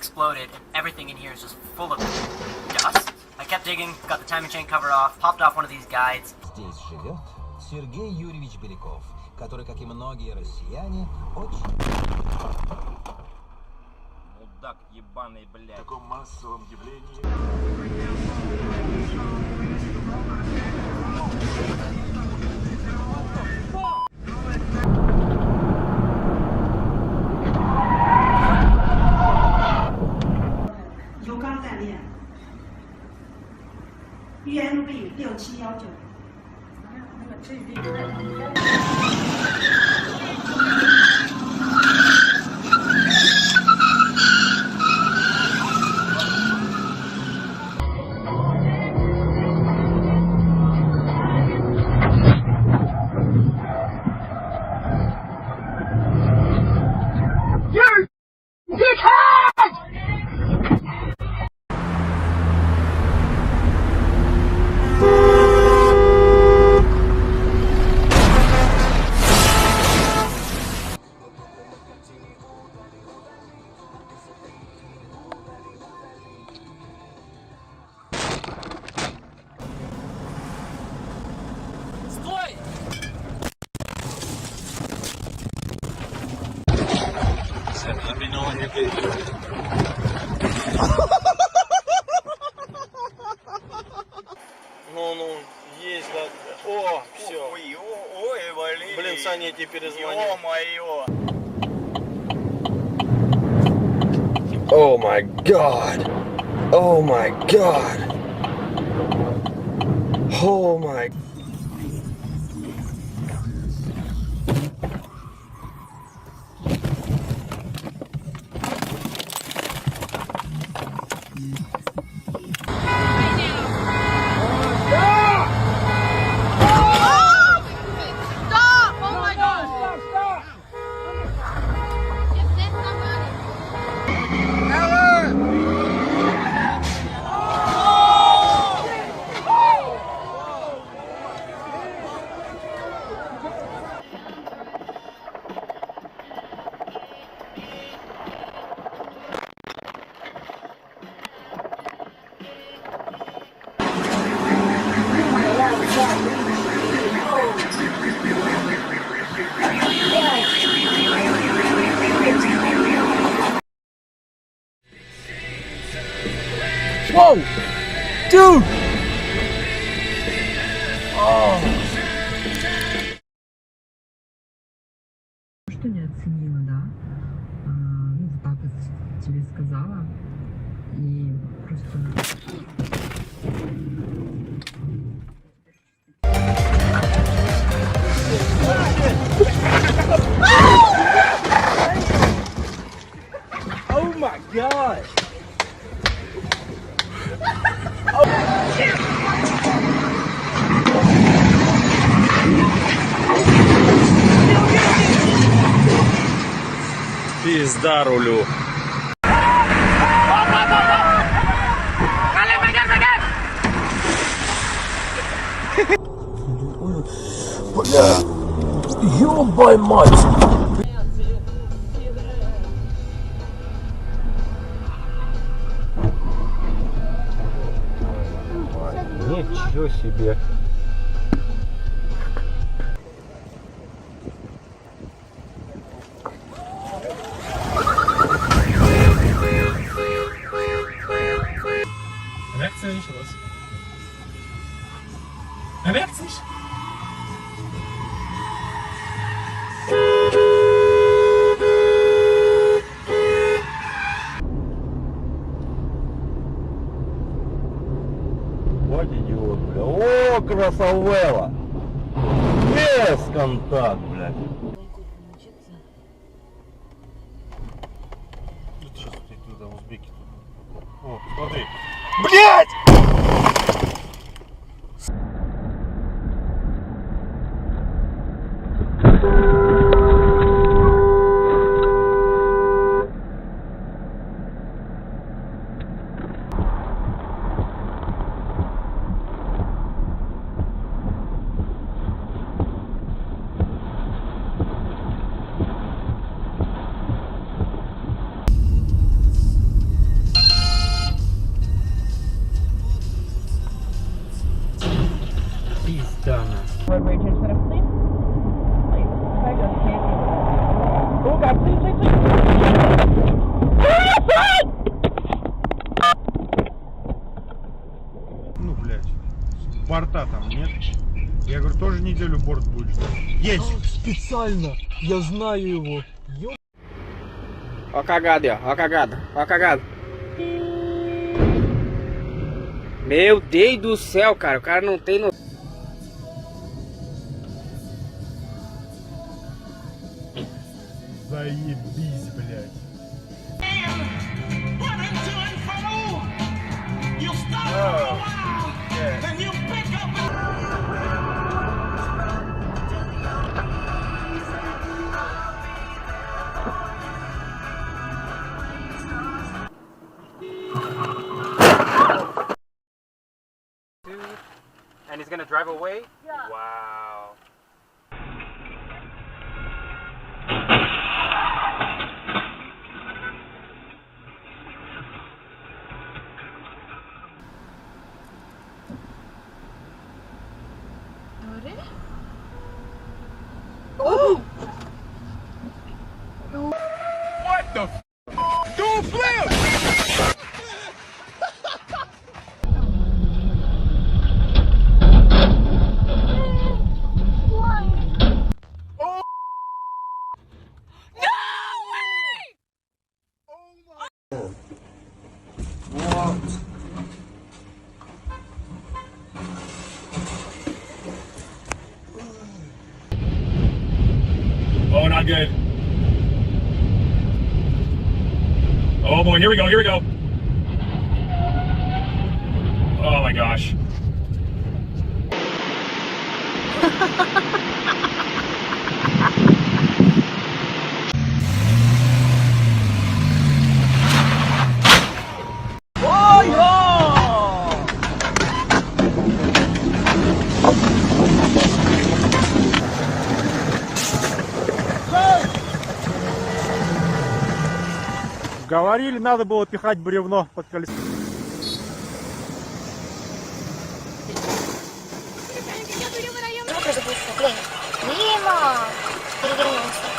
exploded, and everything in here is just full of dust. I kept digging, got the timing chain cover off, popped off one of these guides. Здесь живет Сергей Юрьевич Беляков, который, как и многие россияне, очень... Мудак ебаный, блядь. В таком массовом явлении... UMB 6719。Ну, есть, да. О, все. Ой, вали. Блин, Саня, я тебе перезвоню. Ё-моё. Oh my god. Oh my god. Oh my. Whoa! Dude! Oh. Что не оценила, да? Ну, так вот тебе сказала. И просто... Oh my god! Пизда рулю. Бля! Ёбай мать! Ничего себе! Реакция началась. Реакция. Вот идиот, бля. О, красавела! Без контакт, блядь. Сейчас ты туда, узбеки тут. О, смотри. Блядь! борта там нет? Я говорю, тоже неделю борт будет ждать. Есть! Специально! Я знаю его! Ó a cagada aí, ó. Ó a cagada. Ó a cagada. Meu Deus do céu, cara. O cara não tem no... Заебись, блядь. And he's gonna drive away? Yeah. Wow. Oh, not good. Oh boy, here we go, here we go. Oh my gosh. Говорили, надо было пихать бревно под колесо. Мимо! Перевернулся.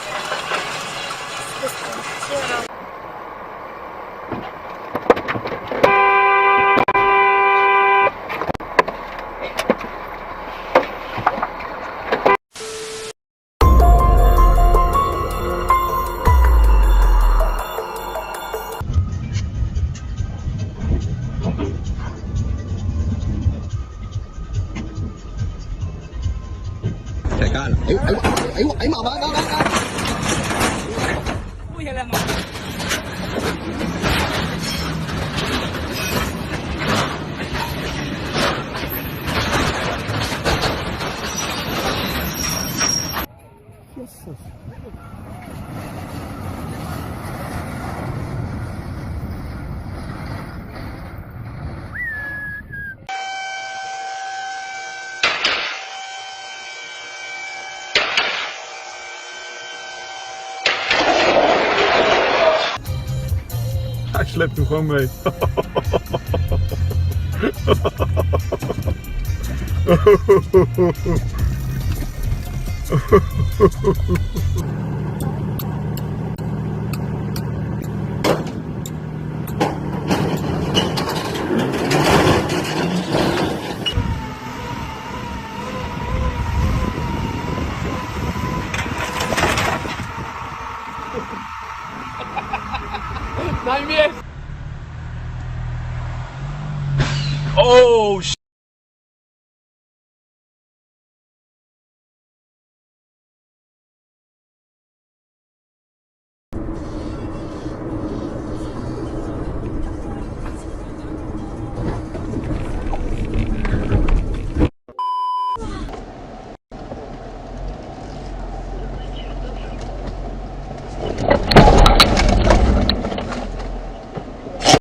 Hij slept hem gewoon mee. Oh,